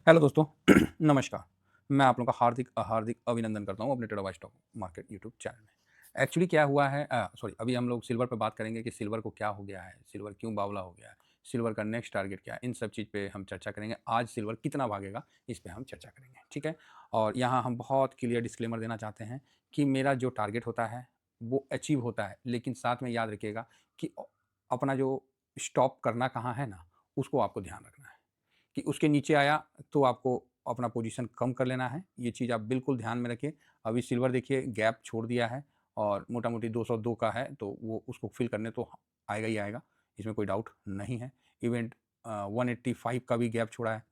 Hello दोस्तों नमस्कार। मैं आप लोगों का हार्दिक हार्दिक अभिनंदन करता हूँ अपने trader by stock market YouTube channel में। एक्चुअली क्या हुआ है सॉरी अभी हम लोग सिल्वर पे बात करेंगे कि सिल्वर को क्या हो गया है, सिल्वर क्यों बावला हो गया है, सिल्वर का नेक्स्ट टारगेट क्या है, इन सब चीज़ पे हम चर्चा करेंगे। आज सिल्वर कितना भागेगा इस पे हम चर्चा करेंगे, ठीक है? और यहाँ हम बहुत क्लियर डिस्क्लेमर देना चाहते हैं कि मेरा जो टारगेट होता है वो अचीव होता है, लेकिन साथ में याद रखिएगा कि अपना जो स्टॉप करना कहाँ है ना, उसको आपको ध्यान रखना है। कि उसके नीचे आया तो आपको अपना पोजीशन कम कर लेना है। ये चीज़ आप बिल्कुल ध्यान में रखिए। अभी सिल्वर देखिए गैप छोड़ दिया है और मोटा-मोटी 202 का है, तो वो उसको फ़िल करने तो आएगा ही आएगा, इसमें कोई डाउट नहीं है। इवेंट 185 का भी गैप छोड़ा है,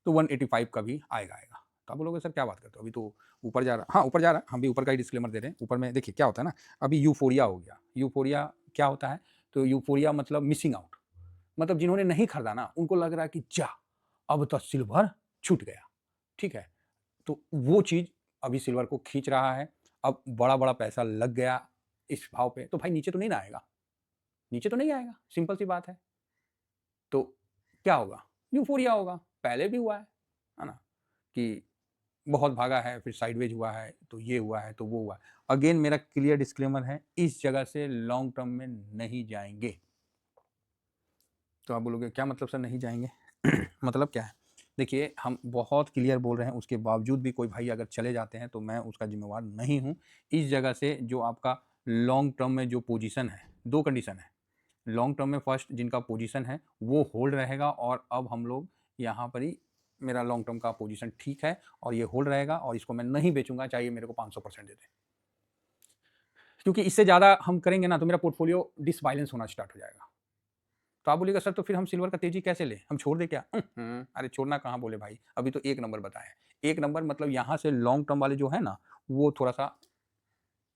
तो 185 का भी आएगा। तो आप बोलोगे सर क्या बात करते हो? अभी तो ऊपर जा रहा हाँ, ऊपर जा रहा है। हम भी ऊपर का ही डिस्क्लेमर दे रहे हैं। ऊपर में देखिए क्या होता है ना, अभी यूफ़ोरिया हो गया। यूफ़ोरिया क्या होता है? तो यूफ़ोरिया मतलब मिसिंग आउट। मतलब जिन्होंने नहीं खरीदा ना, उनको लग रहा है कि जा अब तो सिल्वर छूट गया, ठीक है? तो वो चीज़ अभी सिल्वर को खींच रहा है। अब बड़ा-बड़ा पैसा लग गया इस भाव पे, तो भाई नीचे तो नहीं ना आएगा, नीचे तो नहीं आएगा, सिंपल सी बात है। तो क्या होगा? यूफ़ोरिया होगा, पहले भी हुआ है ना? कि बहुत भागा है, फिर साइडवेज हुआ है, तो ये हुआ है, तो वो हुआ है। अगेन मेरा क्लियर डिस्क्लेमर है, इस जगह से लॉन्ग टर्म में नहीं जाएँगे। तो आप बोलोगे क्या मतलब सर नहीं जाएँगे? मतलब क्या है? देखिए हम बहुत क्लियर बोल रहे हैं, उसके बावजूद भी कोई भाई अगर चले जाते हैं तो मैं उसका ज़िम्मेवार नहीं हूँ। इस जगह से जो आपका लॉन्ग टर्म में जो पोज़ीशन है, 2 कंडीशन है। लॉन्ग टर्म में फर्स्ट जिनका पोज़ीशन है वो होल्ड रहेगा और अब हम लोग यहाँ पर ही मेरा लॉन्ग टर्म का पोज़ीशन ठीक है और ये होल्ड रहेगा और इसको मैं नहीं बेचूँगा, चाहे मेरे को 500% दे दें। क्योंकि इससे ज़्यादा हम करेंगे ना तो मेरा पोर्टफ़ोलियो डिसबैलेंस होना स्टार्ट हो जाएगा। तो आप बोलिएगा सर तो फिर हम सिल्वर का तेज़ी कैसे लें? हम छोड़ दें क्या? अरे छोड़ना कहाँ बोले भाई, अभी तो 1 नंबर बताया है। 1 नंबर मतलब यहाँ से लॉन्ग टर्म वाले जो है ना, वो थोड़ा-सा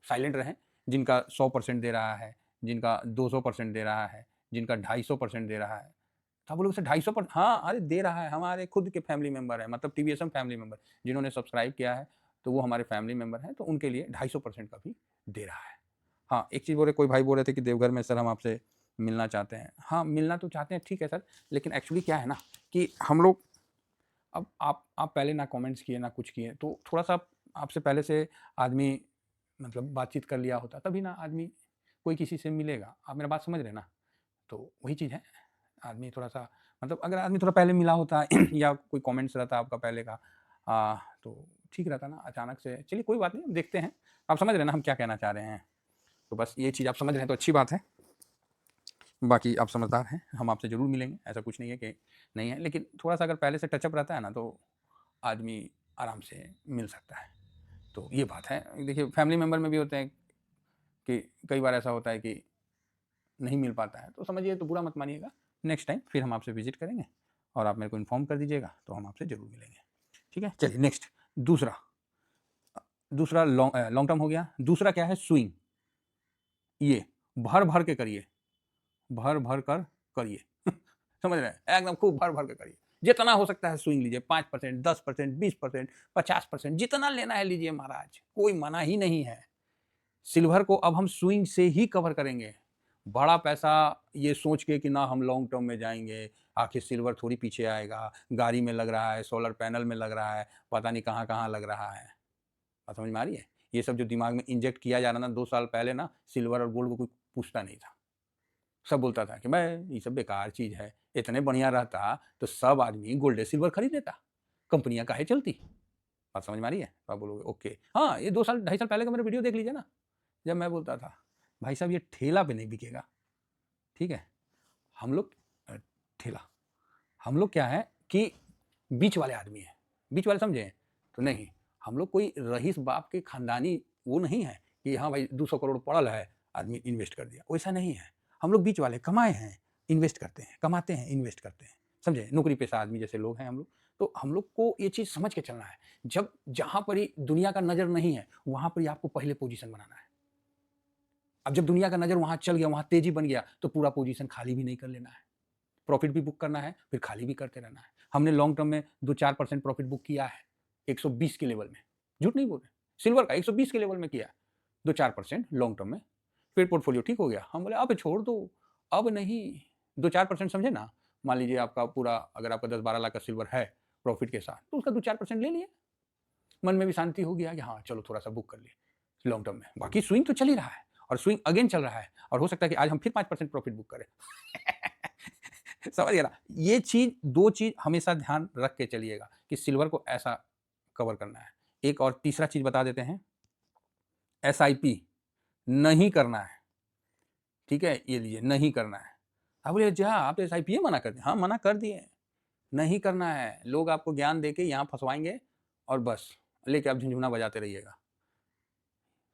साइलेंट रहें, जिनका 100% दे रहा है, जिनका 200% दे रहा है, जिनका 250% दे रहा है। तो आप बोलोगे सर 250 पर हाँ, अरे दे रहा है, हमारे खुद के फैमिली मेंबर हैं, मतलब टीवीएसएम फैमिली मेंबर, जिन्होंने सब्सक्राइब किया है, तो वो हमारे फैमिली मेंबर हैं, तो उनके लिए 250% का भी दे रहा है। हाँ, एक चीज़ बोल रहे कोई भाई बोल रहे थे कि देवघर में सर हम आपसे मिलना चाहते हैं। हाँ, मिलना तो चाहते हैं ठीक है सर, लेकिन एक्चुअली क्या है ना कि हम लोग अब आप पहले ना कमेंट्स किए ना कुछ किए, तो थोड़ा-सा आपसे पहले से आदमी मतलब बातचीत कर लिया होता, तभी ना आदमी कोई किसी से मिलेगा। आप मेरा बात समझ रहे हैं ना? तो वही चीज़ है, आदमी थोड़ा-सा मतलब अगर आदमी थोड़ा पहले मिला होता या कोई कमेंट्स रहता आपका पहले का तो ठीक रहता ना, अचानक से चलिए कोई बात नहीं, देखते हैं। आप समझ रहे हैं ना हम क्या कहना चाह रहे हैं? तो बस ये चीज़ आप समझ रहे हैं तो अच्छी बात है। बाकी आप समझदार हैं, हम आपसे ज़रूर मिलेंगे, ऐसा कुछ नहीं है कि नहीं है, लेकिन थोड़ा-सा अगर पहले से टचअप रहता है ना, तो आदमी आराम से मिल सकता है। तो ये बात है। देखिए फैमिली मेंबर में भी होते हैं कि कई बार ऐसा होता है कि नहीं मिल पाता है, तो समझिए तो बुरा मत मानिएगा। नेक्स्ट टाइम फिर हम आपसे विज़िट करेंगे और आप मेरे को इन्फॉर्म कर दीजिएगा, तो हम आपसे ज़रूर मिलेंगे। ठीक है? चलिए नेक्स्ट दूसरा दूसरा लॉन्ग टर्म हो गया, दूसरा क्या है स्विंग। ये भर-भर के करिए, भर-भर कर करिए। समझ रहे हैं? एकदम खूब भर-भर के करिए। जितना हो सकता है स्विंग लीजिए 5%, 10%, 20%, 50% जितना लेना है लीजिए महाराज, कोई मना ही नहीं है। सिल्वर को अब हम स्विंग से ही कवर करेंगे। बड़ा पैसा ये सोच के कि ना हम लॉन्ग टर्म में जाएँगे, आखिर सिल्वर थोड़ी पीछे आएगा, गाड़ी में लग रहा है, सोलर पैनल में लग रहा है, पता नहीं कहाँ-कहाँ लग रहा है। बात समझ में आ रही है? ये सब जो दिमाग में इंजेक्ट किया जा रहा है ना 2 साल पहले ना सिल्वर और गोल्ड को कोई पूछता नहीं था। सब बोलता था कि बे ये सब बेकार चीज़ है, इतने बढ़िया रहता तो सब आदमी गोल्ड सिल्वर खरीद लेता, कंपनियाँ काहे चलती? बात समझ में आ रही है? तो आप बोलोगे ओके। हाँ, ये 2 साल 2.5 साल पहले का मेरा वीडियो देख लीजिए ना, जब मैं बोलता था, भाई साहब ये ठेला पे नहीं बिकेगा, ठीक है? हम लोग अ, ठेला, हम लोग क्या है कि बीच वाले आदमी हैं, बीच वाले समझे? तो नहीं, हम लोग कोई रईस बाप के खानदानी वो नहीं है कि हाँ भाई 200 करोड़ पड़ल है, आदमी इन्वेस्ट कर दिया, वैसा नहीं है। हम लोग बीच वाले कमाए हैं, इन्वेस्ट करते हैं, कमाते हैं, इन्वेस्ट करते हैं, समझे? नौकरी-पेशा आदमी जैसे लोग हैं हम लोग। तो हम लोग को ये चीज़ समझ के चलना है, जब जहाँ पर ही दुनिया का नज़र नहीं है, वहाँ पर ही आपको पहले पोज़ीशन बनाना है। अब जब दुनिया का नज़र वहाँ चल गया, वहाँ तेज़ी बन गया, तो पूरा पोज़ीशन खाली भी नहीं कर लेना है। प्रॉफ़िट भी बुक करना है, फिर खाली भी करते रहना है। हमने लॉन्ग टर्म में 2-4% प्रॉफ़िट बुक किया है, 120 के लेवल में। झूठ नहीं बोल रहे। सिल्वर का 120 के लेवल में किया है, 2-4% लॉन्ग टर्म में। फिर पोर्टफ़ोलियो ठीक हो गया। हम बोले अब छोड़ दो, अब नहीं। 2-4% समझे ना? मान लीजिए आपका पूरा अगर आपका 10-12 लाख का सिल्वर है, प्रॉफिट के साथ, तो उसका 2-4% ले लिया, मन में भी शांति हो गया कि हाँ चलो थोड़ा सा बुक कर लिए लॉन्ग टर्म में। बाकी स्विंग तो चल ही रहा है और स्विंग अगेन चल रहा है और हो सकता है कि आज हम फिर 5% प्रॉफिट बुक करें। समझ गया ना? ये चीज, दो चीज हमेशा ध्यान रख के चलिएगा कि सिल्वर को ऐसा कवर करना है। एक और तीसरा चीज बता देते हैं, एसआईपी नहीं करना है, ठीक है? ये लीजिए, नहीं करना है। आप बोले जा आप तो एसआईपी मना कर दिए। हाँ मना कर दिए, नहीं करना है। लोग आपको ज्ञान देके यहाँ फंसवाएंगे और बस लेके आप झुनझुना बजाते रहिएगा।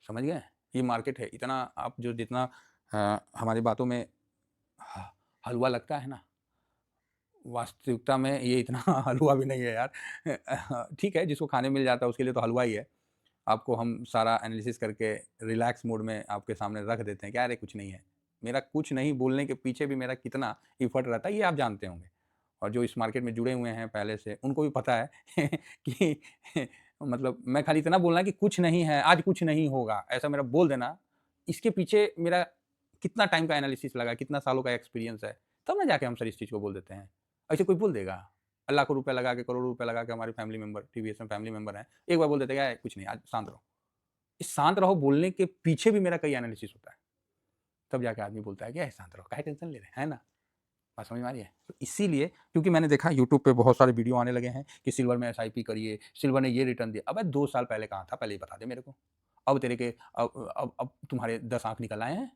समझ गए? ये मार्केट है। इतना आप जो जितना हमारी बातों में हलवा लगता है ना, वास्तविकता में ये इतना हलवा भी नहीं है यार। ठीक है, जिसको खाने मिल जाता है उसके लिए तो हलवा ही है। आपको हम सारा एनालिसिस करके रिलैक्स मोड में आपके सामने रख देते हैं कि अरे कुछ नहीं है। मेरा कुछ नहीं बोलने के पीछे भी मेरा कितना एफर्ट रहता है ये आप जानते होंगे। और जो इस मार्केट में जुड़े हुए हैं पहले से, उनको भी पता है कि मतलब मैं खाली इतना बोलना कि कुछ नहीं है, आज कुछ नहीं होगा, ऐसा मेरा बोल देना, इसके पीछे मेरा कितना टाइम का एनालिसिस लगा, कितना सालों का एक्सपीरियंस है, तब ना जाके हम सर इस चीज़ को बोल देते हैं। ऐसे कोई बोल देगा? लाखों रुपए लगा के, करोड़ों रुपए लगा के हमारे फैमिली मेंबर, टीवीएस में फैमिली मेंबर हैं, एक बार बोल देते हैं कुछ नहीं, आज शांत रहो। इस शांत रहो बोलने के पीछे भी मेरा कई एनालिसिस होता है। तब जाके आदमी बोलता है क्या है शांत रहो, काहे टेंशन ले रहे हैं, है ना? बात समझ में आ रही है? तो इसीलिए, क्योंकि मैंने देखा यूट्यूब पे बहुत सारे वीडियो आने लगे हैं कि सिल्वर में एसआईपी करिए, सिल्वर ने ये रिटर्न दिया। अबे 2 साल पहले कहाँ था, पहले ये बता दे मेरे को। अब तेरे के अब तुम्हारे 10 आँख निकल आए हैं।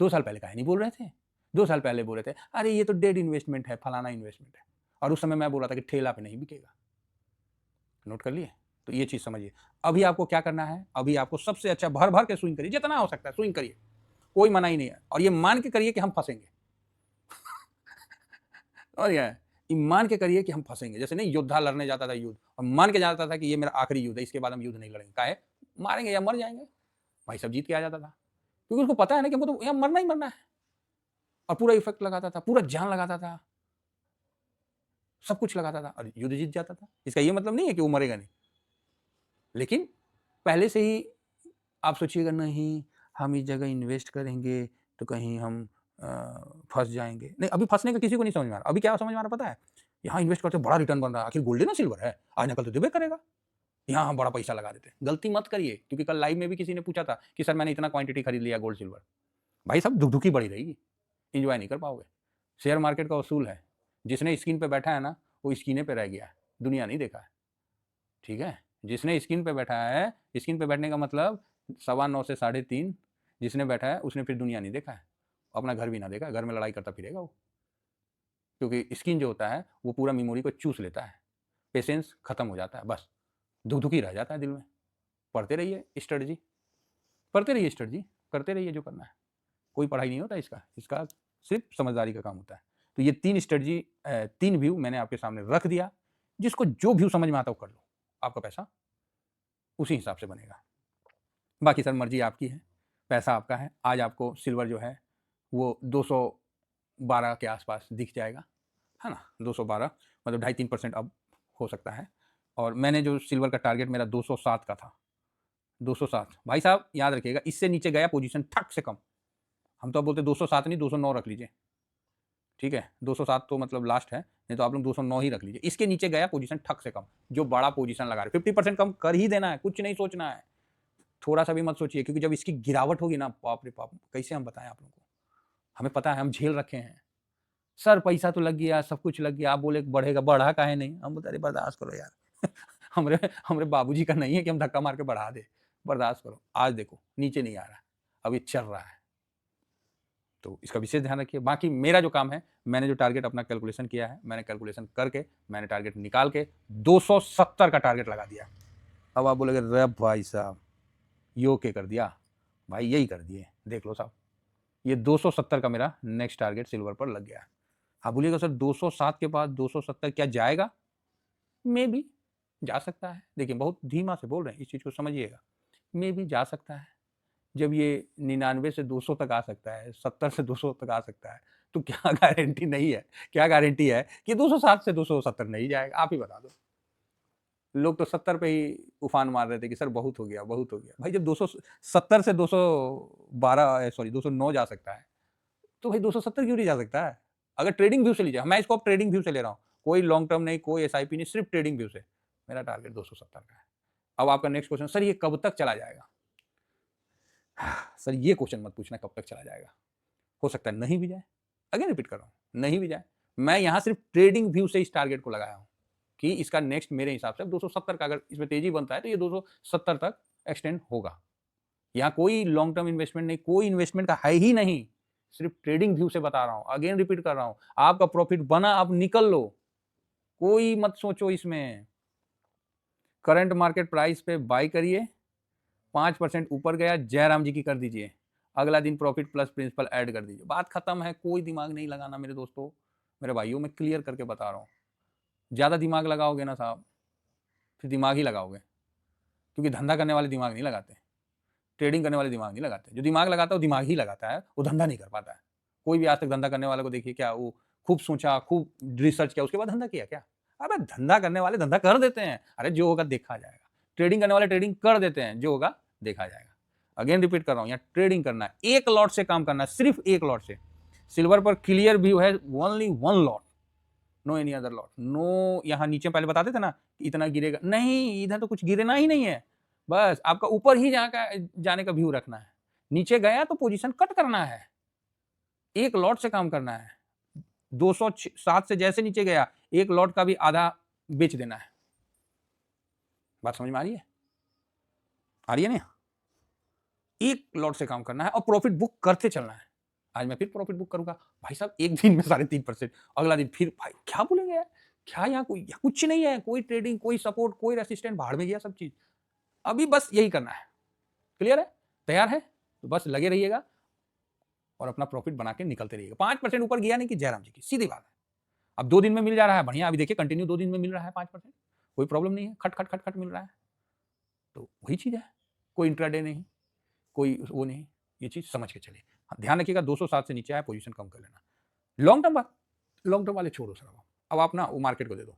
2 साल पहले काहे नहीं बोल रहे थे? 2 साल पहले बोल रहे थे, अरे ये तो डेड इन्वेस्टमेंट है, फलाना इन्वेस्टमेंट है। और उस समय मैं बोल रहा था कि ठेला पे नहीं बिकेगा। नोट कर लिए? तो ये चीज़ समझिए। अभी आपको क्या करना है, अभी आपको सबसे अच्छा भर-भर के स्विंग करिए, जितना हो सकता है स्विंग करिए। कोई मना ही नहीं है और ये मान के करिए कि हम फँसेंगे। और क्या है, मान के करिए कि हम फंसेंगे। जैसे नहीं योद्धा लड़ने जाता था युद्ध और मान के जाता था कि ये मेरा आखिरी युद्ध है, इसके बाद हम युद्ध नहीं लड़ेंगे, काहे मारेंगे या मर जाएंगे, भाई सब जीत के आ जाता था, क्योंकि उसको पता है ना कि हमको तो यहाँ मरना ही मरना है। और पूरा इफेक्ट लगाता था, पूरा जान लगाता था, सब कुछ लगाता था और युद्ध जीत जाता था। इसका ये मतलब नहीं है कि वो मरेगा नहीं, लेकिन पहले से ही आप सोचिएगा नहीं हम इस जगह इन्वेस्ट करेंगे तो कहीं हम फंस जाएंगे। नहीं, अभी फंसने का किसी को नहीं समझ में आ रहा। अभी क्या समझ में आ रहा पता है, यहाँ इन्वेस्ट करते बड़ा रिटर्न बन रहा है, आखिर गोल्ड है ना सिल्वर है, आज ना कल तो देबे करेगा, यहाँ हम बड़ा पैसा लगा देते हैं। गलती मत करिए, क्योंकि कल लाइव में भी किसी ने पूछा था कि सर मैंने इतना क्वांटिटी खरीद लिया गोल्ड सिल्वर। भाई साहब धुकधुकी बड़ी रहेगी, इंजॉय नहीं कर पाओगे। शेयर मार्केट का उसूल है, जिसने स्क्रीन पे बैठा है ना वो स्क्रीने पे रह गया है, दुनिया नहीं देखा है। ठीक है, जिसने स्क्रीन पे बैठा है, स्क्रीन पे बैठने का मतलब 9:15 से 3:30 जिसने बैठा है उसने फिर दुनिया नहीं देखा है, अपना घर भी ना देखा, घर में लड़ाई करता फिरेगा वो। क्योंकि स्किन जो होता है वो पूरा मेमोरी को चूस लेता है, पेशेंस खत्म हो जाता है, बस धुकधुकी रह जाता है दिल में। पढ़ते रहिए स्ट्रेटजी, पढ़ते रहिए स्ट्रेटजी, करते रहिए जो करना है। कोई पढ़ाई नहीं होता इसका, इसका सिर्फ समझदारी का काम होता है। तो ये 3 स्ट्रेटजी, 3 व्यू मैंने आपके सामने रख दिया, जिसको जो व्यू समझ में आता है वो कर लो, आपका पैसा उसी हिसाब से बनेगा। बाकी सर मर्जी आपकी है, पैसा आपका है। आज आपको सिल्वर जो है वो 212 के आसपास दिख जाएगा, है ना? 212 मतलब 2.5-3% अब हो सकता है। और मैंने जो सिल्वर का टारगेट मेरा 207 का था, 207 भाई साहब याद रखिएगा, इससे नीचे गया पोजीशन ठक से कम, हम तो अब बोलते 207 नहीं 209 रख लीजिए, ठीक है? 207 तो मतलब लास्ट है, नहीं तो आप लोग 209 ही रख लीजिए। इसके नीचे गया पोजीशन ठक से कम, जो बड़ा पोजीशन लगा रहे 50% कम कर ही देना है, कुछ नहीं सोचना है, थोड़ा सा भी मत सोचिए, क्योंकि जब इसकी गिरावट होगी ना, बाप रे बाप, कैसे हम बताएं आप लोगों को। हमें पता है, हम झेल रखे हैं। सर पैसा तो लग गया, सब कुछ लग गया, आप बोले बढ़ेगा, बढ़ा काहे नहीं? हम बोलते अरे बर्दाश्त करो यार। हमरे हमरे बाबूजी का नहीं है कि हम धक्का मार के बढ़ा दे, बर्दाश्त करो। आज देखो नीचे नहीं आ रहा, अब ये चल रहा है, तो इसका विशेष ध्यान रखिए। बाकी मेरा जो काम है, मैंने जो टारगेट अपना कैलकुलेशन किया है, मैंने कैलकुलेशन करके मैंने टारगेट निकाल के 270 का टारगेट लगा दिया। अब आप बोलेंगे रे भाई साहब यो के कर दिया, भाई यही कर दिए, देख लो साहब, ये 270 का मेरा नेक्स्ट टारगेट सिल्वर पर लग गया। आप बोलिएगा सर 207 के बाद 270 क्या जाएगा? मे बी जा सकता है, देखिए बहुत धीमा से बोल रहे हैं, इस चीज़ को समझिएगा। मे बी जा सकता है, जब ये 99 से 200 तक आ सकता है, 70 से 200 तक आ सकता है, तो क्या गारंटी नहीं है, क्या गारंटी है कि 207 से 270 नहीं जाएगा? आप ही बता दो। लोग तो 70 पे ही उफान मार रहे थे कि सर बहुत हो गया, बहुत हो गया। भाई जब 270 से 212 सॉरी 209 जा सकता है, तो भाई 270 क्यों नहीं जा सकता है? अगर ट्रेडिंग व्यू से लीजिए, मैं इसको अब ट्रेडिंग व्यू से ले रहा हूँ, कोई लॉन्ग टर्म नहीं, कोई एसआईपी नहीं, सिर्फ ट्रेडिंग व्यू से मेरा टारगेट 270 का है। अब आपका नेक्स्ट क्वेश्चन, सर ये कब तक चला जाएगा? सर ये क्वेश्चन मत पूछना कब तक चला जाएगा, हो सकता है नहीं भी जाए। अगेन रिपीट कर रहा हूं, नहीं भी जाए। मैं यहां सिर्फ ट्रेडिंग व्यू से इस टारगेट को लगाया हूं कि इसका नेक्स्ट मेरे हिसाब से 270 का अगर इसमें तेजी बनता है तो ये 270 तक एक्सटेंड होगा। यहाँ कोई लॉन्ग टर्म इन्वेस्टमेंट नहीं, कोई इन्वेस्टमेंट का है ही नहीं, सिर्फ ट्रेडिंग व्यू से बता रहा हूं। अगेन रिपीट कर रहा हूं, आपका प्रॉफिट बना, आप निकल लो, कोई मत सोचो इसमें। करंट मार्केट प्राइस पे बाई करिए, 5% ऊपर गया, जयराम जी की कर दीजिए, अगला दिन प्रॉफिट प्लस प्रिंसिपल ऐड कर दीजिए, बात खत्म है। कोई दिमाग नहीं लगाना मेरे दोस्तों, मेरे भाइयों, मैं क्लियर करके बता रहा हूँ। ज़्यादा दिमाग लगाओगे ना साहब, फिर दिमाग ही लगाओगे, क्योंकि धंधा करने वाले दिमाग नहीं लगाते, ट्रेडिंग करने वाले दिमाग नहीं लगाते। जो दिमाग लगाता है वो दिमाग ही लगाता है, वो धंधा नहीं कर पाता है। कोई भी आज तक धंधा करने वाले को देखिए, क्या वो खूब सोचा, खूब रिसर्च किया, उसके बाद धंधा किया क्या? अबे धंधा करने वाले धंधा कर देते हैं, अरे जो होगा देखा जाएगा। ट्रेडिंग करने वाले ट्रेडिंग कर देते हैं, जो होगा देखा जाएगा। अगेन रिपीट कर रहा हूँ, यहाँ ट्रेडिंग करना है, एक लॉट से काम करना है, सिर्फ एक लॉट से। सिल्वर पर क्लियर व्यू है, only one lot, no any other lot, no. यहाँ नीचे पहले बताते थे ना इतना गिरेगा, नहीं, इधर तो कुछ गिरना ही नहीं है, बस आपका ऊपर ही जाने का व्यू रखना है। नीचे गया तो पोजीशन कट करना है, एक लॉट से काम करना है। 207 से जैसे नीचे गया, एक लॉट का भी आधा बेच देना है। बात समझ में आ रही है? आ रही है ना? एक लॉट से काम करना है और प्रॉफिट बुक करते चलना है। आज मैं फिर प्रॉफिट बुक करूंगा भाई साहब, एक दिन में 3.5%, अगला दिन फिर, भाई क्या बोलेंगे यार, क्या यहाँ कोई कुछ नहीं है, कोई ट्रेडिंग, कोई सपोर्ट, कोई रेसिस्टेंट, भाड़ में गया सब चीज। अभी बस यही करना है। क्लियर है? तैयार है? तो बस लगे रहिएगा और अपना प्रॉफिट बना के निकलते रहिएगा। 5% ऊपर गया नहीं कि जयराम जी की, सीधी बात है। अब 2 दिन में मिल जा रहा है, बढ़िया। अभी देखिए कंटिन्यू 2 दिन में मिल रहा है 5%, कोई प्रॉब्लम नहीं है, खट खट खट खट मिल रहा है। तो वही चीज है, कोई इंट्राडे नहीं, कोई वो नहीं, ये चीज समझ के चलिए। ध्यान रखिएगा 207 से नीचे आए पोजीशन कम कर लेना। लॉन्ग टर्म बात, लॉन्ग टर्म वाले छोड़ो सर। अब आप ना वो मार्केट को दे दो।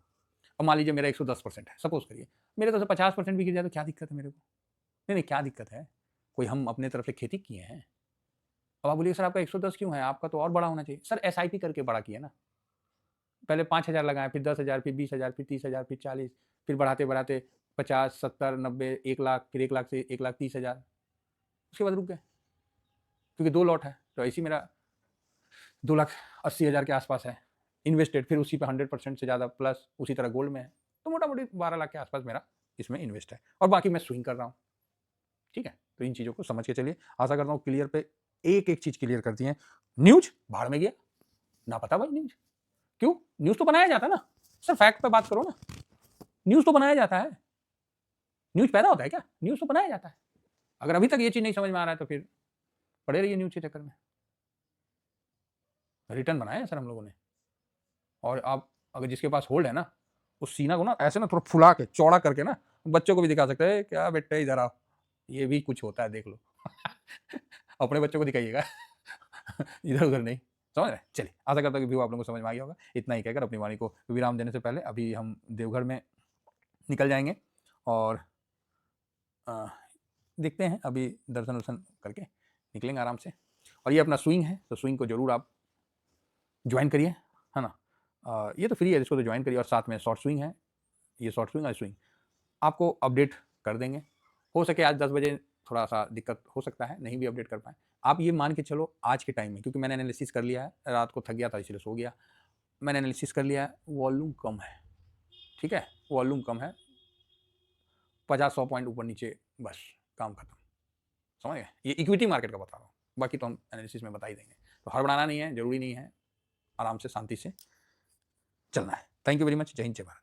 अब मान लीजिए मेरा 110% है, सपोज करिए, मेरे तरफ से 50% भी गिर जाए तो क्या दिक्कत है मेरे को? नहीं, क्या दिक्कत है? कोई हम अपने तरफ से खेती किए हैं। अब आप बोलिए सर आपका 110 क्यों है, आपका तो और बड़ा होना चाहिए। सर एसआईपी करके बड़ा किया ना, पहले 5,000 लगाए, फिर 10,000, फिर 20,000, फिर 30,000, फिर 40, फिर बढ़ाते बढ़ाते 50, 70, 90, 1 लाख, फिर 1 लाख से 1,30,000, उसके बाद रुक गए, क्योंकि 2 लॉट है। तो ऐसी मेरा 2,80,000 के आसपास है इन्वेस्टेड, फिर उसी पे 100% से ज़्यादा प्लस उसी तरह गोल्ड में है, तो मोटा मोटी 12 लाख के आसपास मेरा इसमें इन्वेस्ट है, और बाकी मैं स्विंग कर रहा हूँ। ठीक है, तो इन चीज़ों को समझ के चलिए। आशा करता हूँ क्लियर पे एक एक चीज़ क्लियर करती है। न्यूज भाड़ में गया ना, पता भाई न्यूज क्यों? न्यूज तो बनाया जाता है ना सर, फैक्ट पे बात करो ना, न्यूज तो बनाया जाता है, न्यूज पैदा होता है क्या? न्यूज तो बनाया जाता है। अगर अभी तक ये चीज नहीं समझ में आ रहा है तो फिर पड़े रहिए न्यूज के चक्कर में। रिटर्न बनाया है सर हम लोगों ने, और आप अगर जिसके पास होल्ड है ना, उस सीना को ना ऐसे ना थोड़ा फुला के चौड़ा करके ना बच्चों को भी दिखा सकते हैं, क्या बेटे इधर आओ, ये भी कुछ होता है देख लो। अपने बच्चों को दिखाइएगा, इधर उधर नहीं, समझ रहे? चलिए, आशा करता हूँ कि व्यू आप लोगों को समझ में आ गया होगा। इतना ही कहकर अपनी वाणी को विराम देने से पहले अभी हम देवघर में निकल जाएंगे और देखते हैं, अभी दर्शन वर्शन करके निकलेंगे आराम से। और ये अपना स्विंग है, तो स्विंग को जरूर आप ज्वाइन करिए, है ना। ये तो फ्री है, इसको तो ज्वाइन करिए। और साथ में शॉर्ट स्विंग है, ये शॉर्ट स्विंग और स्विंग आपको अपडेट कर देंगे। हो सके आज 10 बजे थोड़ा सा दिक्कत हो सकता है, नहीं भी अपडेट कर पाए। आप ये मान के चलो आज के टाइम में, क्योंकि मैंने एनालिसिस कर लिया है, रात को थक गया था इसलिए सो गया, मैंने एनालिसिस कर लिया है, वॉल्यूम कम है। ठीक है, वॉल्यूम कम है, 50-100 पॉइंट ऊपर नीचे, बस काम खत्म। समझ गए? ये इक्विटी मार्केट का बता रहा हूँ, बाकी तो हम एनालिसिस में बता ही देंगे। तो हड़बड़ाना नहीं है, जरूरी नहीं है, आराम से शांति से चलना है। Thank you very much. जय हिंद, जय भारत।